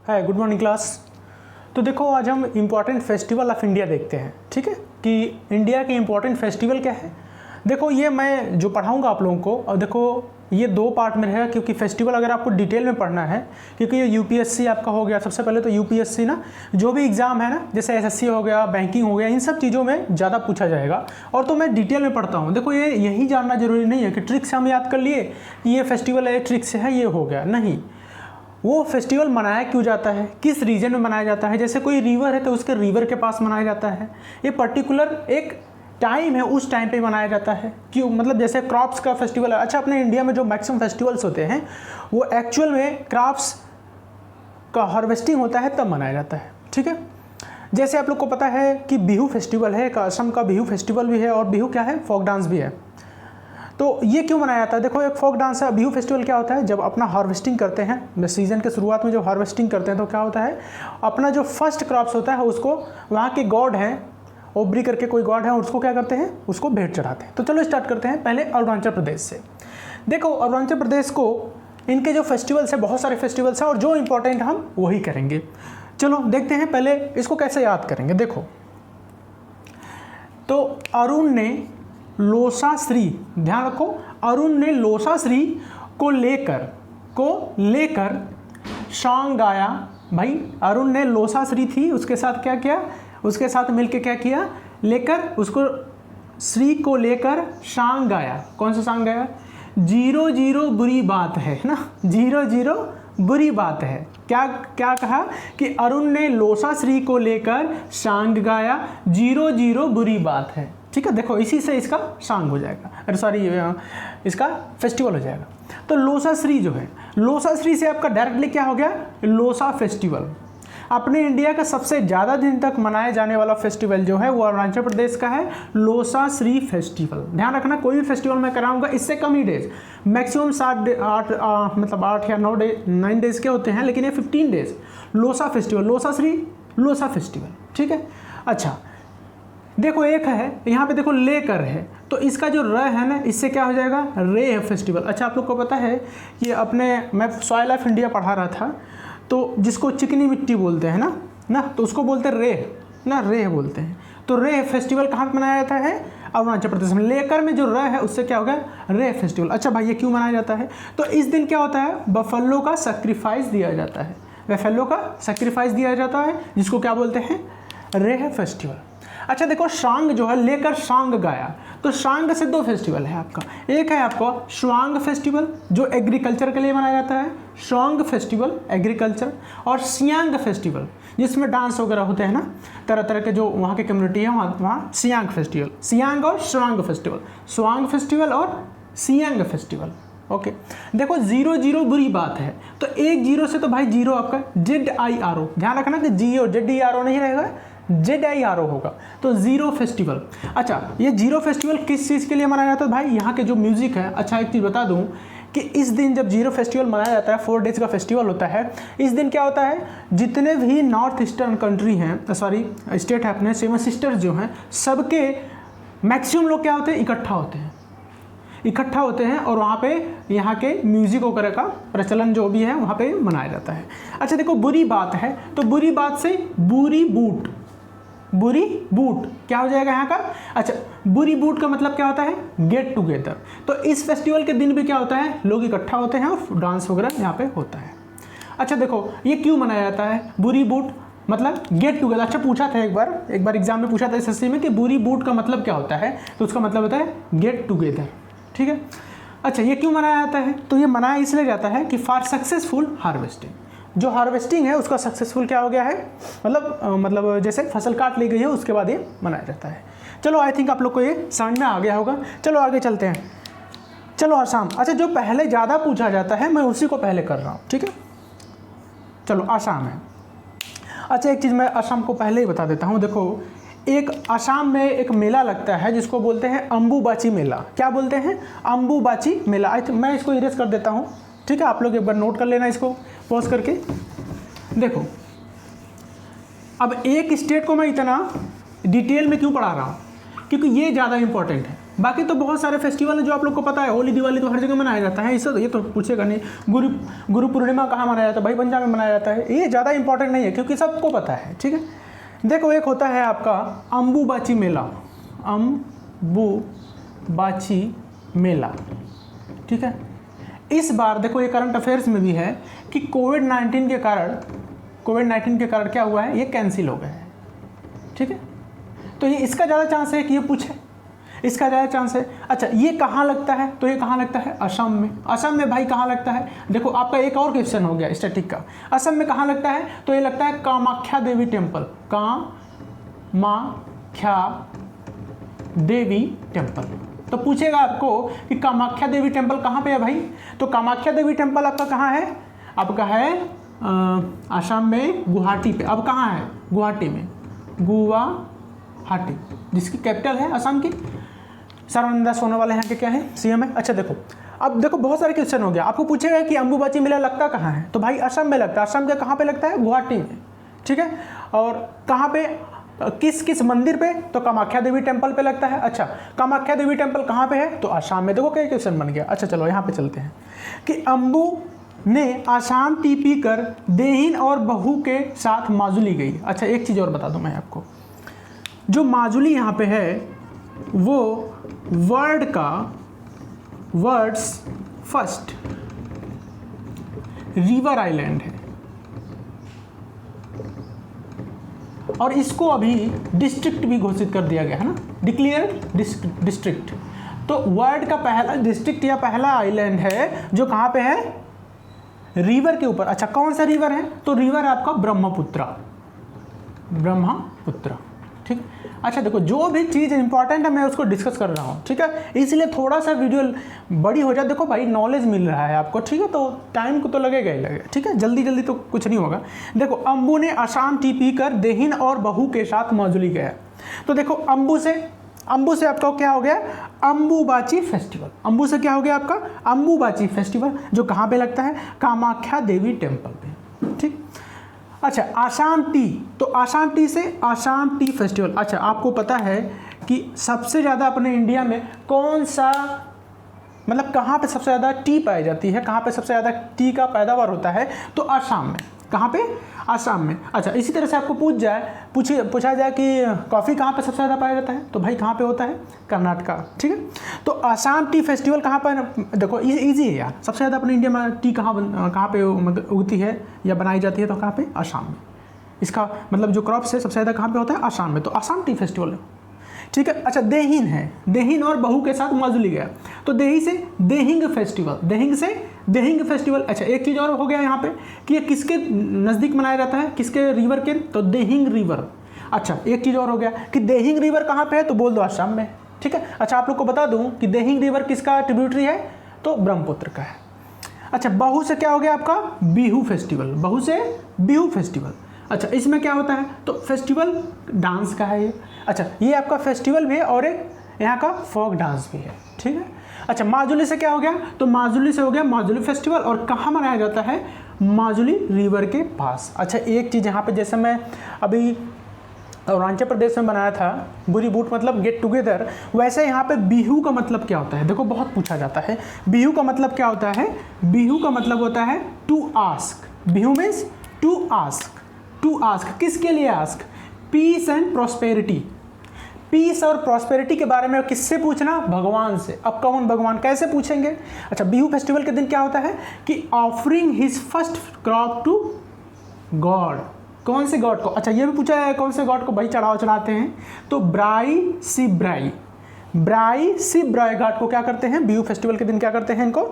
हाय, good morning class. तो देखो आज हम इम्पॉर्टेंट फेस्टिवल ऑफ इंडिया देखते हैं, ठीक है, कि इंडिया के इम्पॉर्टेंट फेस्टिवल क्या है। देखो ये मैं जो पढ़ाऊंगा आप लोगों को, और देखो ये दो पार्ट में रहेगा, क्योंकि फेस्टिवल अगर आपको डिटेल में पढ़ना है, क्योंकि ये यूपीएससी आपका हो गया। सबसे पहले तो यूपीएससी ना जो भी एग्ज़ाम है ना, जैसे एसएससी हो गया, बैंकिंग हो गया, इन सब चीज़ों में ज़्यादा पूछा जाएगा। और तो मैं डिटेल में पढ़ता हूँ। देखो ये यही जानना जरूरी नहीं है कि ट्रिक से हम याद कर लिए कि ये फेस्टिवल है, ट्रिक से है, ये हो गया। नहीं, वो फेस्टिवल मनाया क्यों जाता है, किस रीजन में मनाया जाता है। जैसे कोई रिवर है तो उसके रिवर के पास मनाया जाता है। ये पर्टिकुलर एक टाइम है, उस टाइम पे मनाया जाता है। क्यों, मतलब जैसे क्रॉप्स का फेस्टिवल है। अच्छा, अपने इंडिया में जो मैक्सिमम फेस्टिवल्स होते हैं वो एक्चुअल में क्रॉप्स का हार्वेस्टिंग होता है तब मनाया जाता है, ठीक है। जैसे आप लोग को पता है कि बिहू फेस्टिवल है, असम का बिहू फेस्टिवल भी है, और बिहू क्या है, फोक डांस भी है। तो ये क्यों मनाया जाता है। देखो एक फोक डांस है। बिहू फेस्टिवल क्या होता है, जब अपना हार्वेस्टिंग करते हैं, सीजन के शुरुआत में जब हार्वेस्टिंग करते हैं तो क्या होता है, अपना जो फर्स्ट क्रॉप्स होता है उसको वहाँ के गॉड हैं, ओब्री करके कोई गॉड है, उसको क्या करते हैं, उसको भेंट चढ़ाते हैं। तो चलो स्टार्ट करते हैं पहले अरुणाचल प्रदेश से। देखो अरुणाचल प्रदेश को इनके जो फेस्टिवल्स है, बहुत सारे फेस्टिवल्स हैं, और जो इंपॉर्टेंट हम वही करेंगे। चलो देखते हैं पहले इसको कैसे याद करेंगे। देखो तो अरुण ने लोसा श्री, ध्यान रखो, अरुण ने लोसा श्री को लेकर सॉन्ग गाया। भाई अरुण ने लोसा श्री थी, उसके साथ क्या किया, उसके साथ मिलके क्या किया, लेकर उसको श्री को लेकर सॉन्ग गाया। कौन सा सॉन्ग गाया, 0-0 बुरी बात है ना, 0-0 बुरी बात है। क्या क्या कहा कि अरुण ने लोसा श्री को लेकर सॉन्ग गाया, 0-0 बुरी बात है। ठीक है, देखो इसी से इसका सॉन्ग हो जाएगा, अरे सॉरी इसका फेस्टिवल हो जाएगा। तो लोसा श्री जो है, लोसा श्री से आपका डायरेक्टली क्या हो गया, लोसा फेस्टिवल। अपने इंडिया का सबसे ज़्यादा दिन तक मनाया जाने वाला फेस्टिवल जो है वो अरुणाचल प्रदेश का है, लोसा श्री फेस्टिवल। ध्यान रखना, कोई भी फेस्टिवल मैं कराऊंगा इससे कम ही डेज, मैक्सिमम 8 या 9 डेज के होते हैं, लेकिन ये 15 days Losar festival, Losar Shri Losar festival, ठीक है। अच्छा देखो एक है यहाँ पे, देखो लेकर है, तो इसका जो र है ना, इससे क्या हो जाएगा, रे फेस्टिवल। अच्छा आप लोग को पता है ये अपने, मैं सॉइल ऑफ इंडिया पढ़ा रहा था, तो जिसको चिकनी मिट्टी बोलते हैं ना, तो उसको बोलते हैं रे ना, रे बोलते हैं। तो रे फेस्टिवल कहाँ पे मनाया जाता है, अरुणाचल प्रदेश में। लेकर में जो र है उससे क्या हो गया, रे फेस्टिवल। अच्छा भाई ये क्यों मनाया जाता है, तो इस दिन क्या होता है, बफेलो का सैक्रिफाइस दिया जाता है, बफेलो का सैक्रिफाइस दिया जाता है, जिसको क्या बोलते हैं, रे फेस्टिवल। अच्छा देखो सांग जो है, लेकर सांग गाया, तो सांग से दो फेस्टिवल है आपका। एक है आपका स्वांग फेस्टिवल जो एग्रीकल्चर के लिए मनाया जाता है, स्वांग फेस्टिवल एग्रीकल्चर, और सियांग फेस्टिवल जिसमें डांस वगैरह होते हैं ना, तरह तरह के जो वहाँ की कम्युनिटी है वहाँ सियांग फेस्टिवल, सियांग और स्वांग फेस्टिवल, स्वांग फेस्टिवल और सियांग फेस्टिवल। ओके देखो 0-0 बुरी बात है, तो एक 0 से तो भाई 0 आपका ZIRO, ध्यान रखना कि ZIRO नहीं रहेगा, ZIRO होगा, तो जीरो फेस्टिवल। अच्छा ये जीरो फेस्टिवल किस चीज़ के लिए मनाया जाता है भाई, यहाँ के जो म्यूज़िक है। अच्छा एक चीज़ बता दूँ कि इस दिन जब जीरो फेस्टिवल मनाया जाता है, 4 डेज का फेस्टिवल होता है, इस दिन क्या होता है, जितने भी नॉर्थ ईस्टर्न कंट्री हैं, सॉरी स्टेट है अपने, 7 सिस्टर्स जो हैं, सबके मैक्सिमम लोग क्या होते हैं, इकट्ठा होते हैं, और वहाँ पे यहाँ के म्यूज़िक वगैरह का प्रचलन जो भी है वहाँ पे मनाया जाता है। अच्छा देखो बुरी बात है, तो बुरी बात से बुरी बूट क्या हो जाएगा यहाँ का। अच्छा बुरी बूट का मतलब क्या होता है, गेट टुगेदर। तो इस फेस्टिवल के दिन भी क्या होता है, लोग इकट्ठा होते हैं और डांस वगैरह यहाँ पे होता है। अच्छा देखो ये क्यों मनाया जाता है, बुरी बूट मतलब गेट टुगेदर। अच्छा पूछा था एक बार एग्जाम में पूछा था एसएससी में कि बुरी बूट का मतलब क्या होता है, तो उसका मतलब होता है गेट टुगेदर, ठीक है। अच्छा ये क्यों मनाया जाता है, तो ये मनाया इसलिए जाता है कि फॉर सक्सेसफुल हार्वेस्टिंग, जो हार्वेस्टिंग है उसका सक्सेसफुल क्या हो गया है, मतलब जैसे फसल काट ली गई है उसके बाद ये मनाया जाता है। चलो आई थिंक आप लोग को ये समझ में आ गया होगा। चलो आगे चलते हैं। चलो आसाम। अच्छा जो पहले ज़्यादा पूछा जाता है मैं उसी को पहले कर रहा हूँ, ठीक है। चलो आसाम है। अच्छा एक चीज़ मैं आसाम को पहले ही बता देता हूँ। देखो एक आसाम में एक मेला लगता है जिसको बोलते हैं अम्बुबाची मेला। क्या बोलते हैं, अम्बुबाची मेला। आई थिंक मैं इसको इरेज कर देता हूँ, ठीक है, आप लोग एक बार नोट कर लेना इसको पॉज करके। देखो अब एक स्टेट को मैं इतना डिटेल में क्यों पढ़ा रहा हूँ, क्योंकि ये ज़्यादा इंपॉर्टेंट है। बाकी तो बहुत सारे फेस्टिवल हैं जो आप लोग को पता है, होली दिवाली तो हर जगह मनाया जाता है, इससे ये तो पूछेगा नहीं। गुरु पूर्णिमा कहाँ मनाया जाता है, भाई पंजाब में मनाया जाता है, ये ज़्यादा इंपॉर्टेंट नहीं है क्योंकि सबको पता है, ठीक है। देखो एक होता है आपका अम्बुबाची मेला, अम्बुबाची मेला, ठीक है। इस बार देखो ये करंट अफेयर्स में भी है कि कोविड-19 के कारण क्या हुआ है, ये कैंसिल हो गया है, ठीक है। तो ये इसका ज़्यादा चांस है कि ये पूछे, इसका ज़्यादा चांस है। अच्छा ये कहाँ लगता है, तो ये कहाँ लगता है, असम में। असम में भाई कहाँ लगता है, देखो आपका एक और क्वेश्चन हो गया स्टैटिक का, असम में कहाँ लगता है, तो ये लगता है कामाख्या देवी टेम्पल, कामाख्या देवी टेम्पल। तो पूछेगा आपको कि कामाख्या देवी टेम्पल कहाँ पे है भाई, तो कामाख्या देवी टेम्पल आपका कहाँ है, आपका है असम में गुवाहाटी पे। अब कहाँ है, गुवाहाटी में, गुवाहाटी जिसकी कैपिटल है असम की। सर्बानंद सोनोवाल यहाँ के क्या है, सीएम है। अच्छा देखो अब देखो बहुत सारे क्वेश्चन हो गया, आपको पूछेगा कि अम्बुबाची मेला लगता कहाँ है, तो भाई असम में लगता है। असम के कहाँ पे लगता है, गुवाहाटी में, ठीक है। और कहाँ पे, किस किस मंदिर पे, तो कामाख्या देवी टेम्पल पे लगता है। अच्छा कामाख्या देवी टेम्पल कहाँ पे है, तो असम में। देखो क्या क्वेश्चन बन गया। अच्छा चलो यहाँ पे चलते हैं कि अम्बू ने आसाम टी पी कर देहिन और बहू के साथ माजुली गई। अच्छा एक चीज़ और बता दूं मैं आपको, जो माजुली यहाँ पे है वो वर्ल्ड्स फर्स्ट रिवर आइलैंड है और इसको अभी डिस्ट्रिक्ट भी घोषित कर दिया गया है ना, डिक्लेयर डिस्ट्रिक्ट। तो वर्ल्ड का पहला डिस्ट्रिक्ट या पहला आइलैंड है जो कहाँ पे है, रिवर के ऊपर। अच्छा कौन सा रिवर है, तो रिवर है आपका ब्रह्मपुत्र, ठीक। अच्छा देखो जो भी चीज़ इंपॉर्टेंट है मैं उसको डिस्कस कर रहा हूँ, ठीक है, इसलिए थोड़ा सा वीडियो बड़ी हो जाए। देखो भाई नॉलेज मिल रहा है आपको, ठीक है, तो टाइम को तो लगेगा ही लगेगा, ठीक है, जल्दी तो कुछ नहीं होगा। देखो अम्बू ने आसाम टी पी कर देहिन और बहू के साथ माजुली गया। तो देखो अम्बू से आपका क्या हो गया, अम्बुबाची फेस्टिवल। अम्बू से क्या हो गया आपका, अम्बुबाची फेस्टिवल, जो कहाँ पे लगता है, कामाख्या देवी टेम्पल पे, ठीक। अच्छा आसाम टी, तो आसाम टी से आसाम टी फेस्टिवल। अच्छा आपको पता है कि सबसे ज़्यादा अपने इंडिया में कौन सा, मतलब कहाँ पे सबसे ज़्यादा टी पाई जाती है, कहाँ पे सबसे ज़्यादा टी का पैदावार होता है, तो आसाम में। कहाँ पे, आसाम में। अच्छा इसी तरह से आपको पूछा जाए कि कॉफ़ी कहाँ पे सबसे ज़्यादा पाया जाता है, तो भाई कहाँ पे होता है, कर्नाटका, ठीक है। तो आसाम टी फेस्टिवल कहाँ पर, देखो इजी है यार, सबसे ज़्यादा अपने इंडिया में टी कहाँ पे उगती है या बनाई जाती है, तो कहाँ पे, आसाम में। इसका मतलब जो क्रॉप्स है सबसे ज़्यादा कहाँ पे होता है, आसाम में। तो आसाम टी फेस्टिवल है, ठीक है। अच्छा देहिन है, देहिन और बहू के साथ माजुली गया, तो देही से देहिंग फेस्टिवल, देहिंग फेस्टिवल। अच्छा एक चीज़ और हो गया यहाँ पे कि ये किसके नज़दीक मनाया जाता है, किसके रिवर के, तो देहिंग रिवर। अच्छा एक चीज़ और हो गया कि देहिंग रिवर कहाँ पे है, तो बोल दो असम में, ठीक है। अच्छा आप लोग को बता दूँ कि देहिंग रिवर किसका ट्रिब्यूटरी है, तो ब्रह्मपुत्र का है। अच्छा बहू से क्या हो गया आपका, बिहू फेस्टिवल, बहू से बिहू फेस्टिवल। अच्छा इसमें क्या होता है, तो फेस्टिवल डांस का है ये। अच्छा ये आपका फेस्टिवल भी है और एक यहाँ का फोक डांस भी है, ठीक है। अच्छा माजुली से क्या हो गया, तो माजुली से हो गया माजुली फेस्टिवल, और कहाँ मनाया जाता है, माजुली रिवर के पास। अच्छा एक चीज़ यहाँ पे, जैसे मैं अभी अरुणाचल प्रदेश में बनाया था बुरी बूट मतलब गेट टुगेदर, वैसे यहाँ पे बिहू का मतलब क्या होता है, देखो बहुत पूछा जाता है। बिहू का मतलब क्या होता है, बिहू का मतलब होता है to ask. Bihu means to ask, किसके लिए ask, peace and prosperity. Peace और प्रॉस्पेरिटी के बारे में किससे पूछना, भगवान से। अब कौन भगवान, कैसे पूछेंगे। अच्छा बिहू फेस्टिवल के दिन क्या होता है कि offering his first crop to god, कौन से गॉड को। अच्छा ये भी पूछा है कौन से गॉड को भाई चढ़ाते हैं, तो ब्राई शिवब्राई घाट को क्या करते हैं, बिहू फेस्टिवल के दिन क्या करते हैं, इनको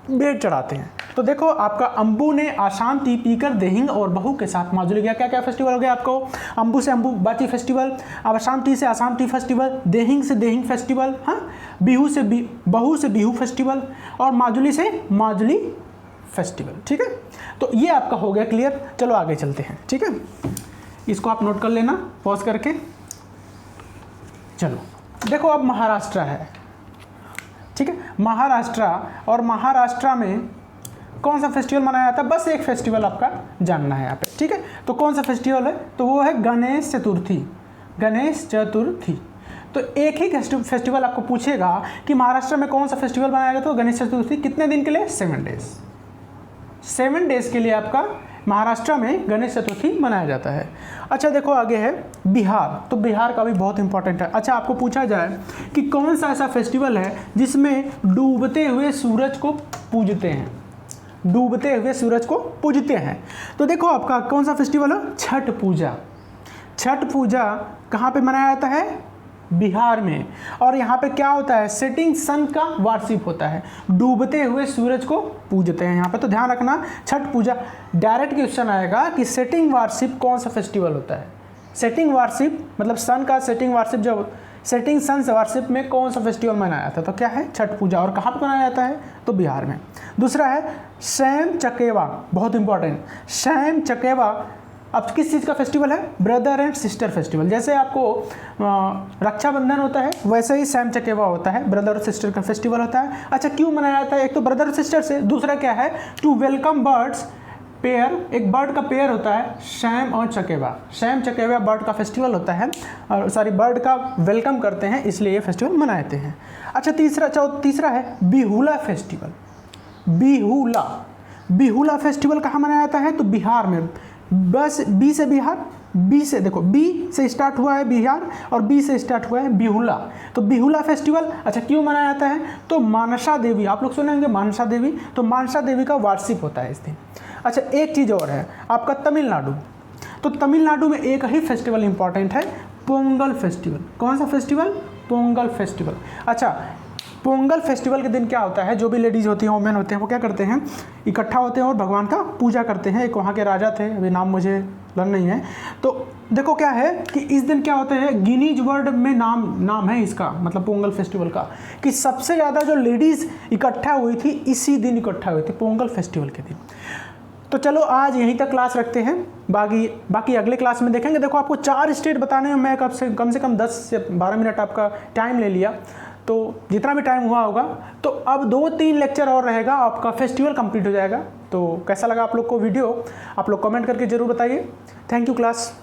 भेंट चढ़ाते हैं। तो देखो आपका अम्बू ने आसाम टी पी कर देहिंग और बहू के साथ माजुली गया। क्या क्या फेस्टिवल हो गया आपको, अम्बू से अम्बुबाची फेस्टिवल, आसाम टी से आसाम टी फेस्टिवल, देहिंग से देहिंग फेस्टिवल, हाँ, बहू से बिहू फेस्टिवल, और माजुली से माजुली फेस्टिवल, ठीक है। तो ये आपका हो गया क्लियर। चलो आगे चलते हैं, ठीक है, इसको आप नोट कर लेना पॉज करके। चलो देखो अब महाराष्ट्र है, ठीक है, महाराष्ट्र में कौन सा फेस्टिवल मनाया जाता है, बस एक फेस्टिवल आपका जानना है यहाँ पे, ठीक है। तो कौन सा फेस्टिवल है, तो वो है गणेश चतुर्थी। तो एक ही फेस्टिवल आपको पूछेगा कि महाराष्ट्र में कौन सा फेस्टिवल मनाया जाता है, तो गणेश चतुर्थी। कितने दिन के लिए? 7 डेज। 7 डेज के लिए आपका महाराष्ट्र में गणेश चतुर्थी मनाया जाता है। अच्छा देखो आगे है बिहार, तो बिहार का भी बहुत इंपॉर्टेंट है। अच्छा आपको पूछा जाए कि कौन सा ऐसा फेस्टिवल है जिसमें डूबते हुए सूरज को पूजते हैं, डूबते हुए सूरज को पूजते हैं, तो देखो आपका कौन सा फेस्टिवल है? छठ पूजा। छठ पूजा कहाँ पे मनाया जाता है? बिहार में। और यहाँ पे क्या होता है? सेटिंग सन का वार्षिक होता है, डूबते हुए सूरज को पूजते हैं यहाँ पे। तो ध्यान रखना, छठ पूजा डायरेक्ट क्वेश्चन आएगा कि सेटिंग वार्षिक कौन सा फेस्टिवल होता है। सेटिंग वार्षिक मतलब सन का सेटिंग वार्षिक, जब सेटिंग सन वार्षिक में कौन सा फेस्टिवल मनाया जाता है? तो क्या है? छठ पूजा। और कहाँ पर मनाया जाता है? तो बिहार में। दूसरा है सैम चकेवा, बहुत इंपॉर्टेंट। सैम चकेवा अब किस चीज़ का फेस्टिवल है? Brother and sister festival. जैसे आपको रक्षाबंधन होता है वैसे ही सैम चकेवा होता है, ब्रदर और सिस्टर का फेस्टिवल होता है। अच्छा क्यों मनाया जाता है? एक तो ब्रदर और सिस्टर से, दूसरा क्या है? टू वेलकम बर्ड्स पेयर, एक बर्ड का पेयर होता है सैम और चकेवा। सैम चकेवा बर्ड का फेस्टिवल होता है, और सॉरी बर्ड का वेलकम करते हैं, इसलिए ये फेस्टिवल मनाते हैं। अच्छा तीसरा है बिहुला फेस्टिवल। बिहुला, बिहुला फेस्टिवल कहाँ मनाया जाता है? तो बिहार में। बस बी से बिहार, बी से देखो, बी से स्टार्ट हुआ है बिहार और बी से स्टार्ट हुआ है बिहुला। तो बिहुला फेस्टिवल अच्छा क्यों मनाया जाता है? तो मानसा देवी, आप लोग सुने होंगे मानसा देवी, तो मानसा देवी का वार्षिक होता है इस दिन। अच्छा एक चीज़ और है आपका तमिलनाडु, तो तमिलनाडु में एक ही फेस्टिवल इंपॉर्टेंट है, पोंगल फेस्टिवल। कौन सा फेस्टिवल? पोंगल फेस्टिवल। अच्छा पोंगल फेस्टिवल के दिन क्या होता है? जो भी लेडीज़ होती हैं, वुमेन होते हैं, वो क्या करते हैं? इकट्ठा होते हैं और भगवान का पूजा करते हैं। एक वहाँ के राजा थे, अभी नाम मुझे लर्न नहीं है। तो देखो क्या है कि इस दिन क्या होता है, गिनीज वर्ल्ड में नाम है इसका, मतलब पोंगल फेस्टिवल का, कि सबसे ज़्यादा जो लेडीज़ इकट्ठा हुई थी इसी दिन इकट्ठा हुई थी, पोंगल फेस्टिवल के दिन। तो चलो आज यहीं तक क्लास रखते हैं, बाकी अगले क्लास में देखेंगे। देखो आपको 4 स्टेट बताने में मैं कम से कम 10 से 12 मिनट आपका टाइम ले लिया, तो जितना भी टाइम हुआ होगा। तो अब 2-3 लेक्चर और रहेगा, आपका फेस्टिवल कंप्लीट हो जाएगा। तो कैसा लगा आप लोग को वीडियो, आप लोग कमेंट करके ज़रूर बताइए। Thank you class.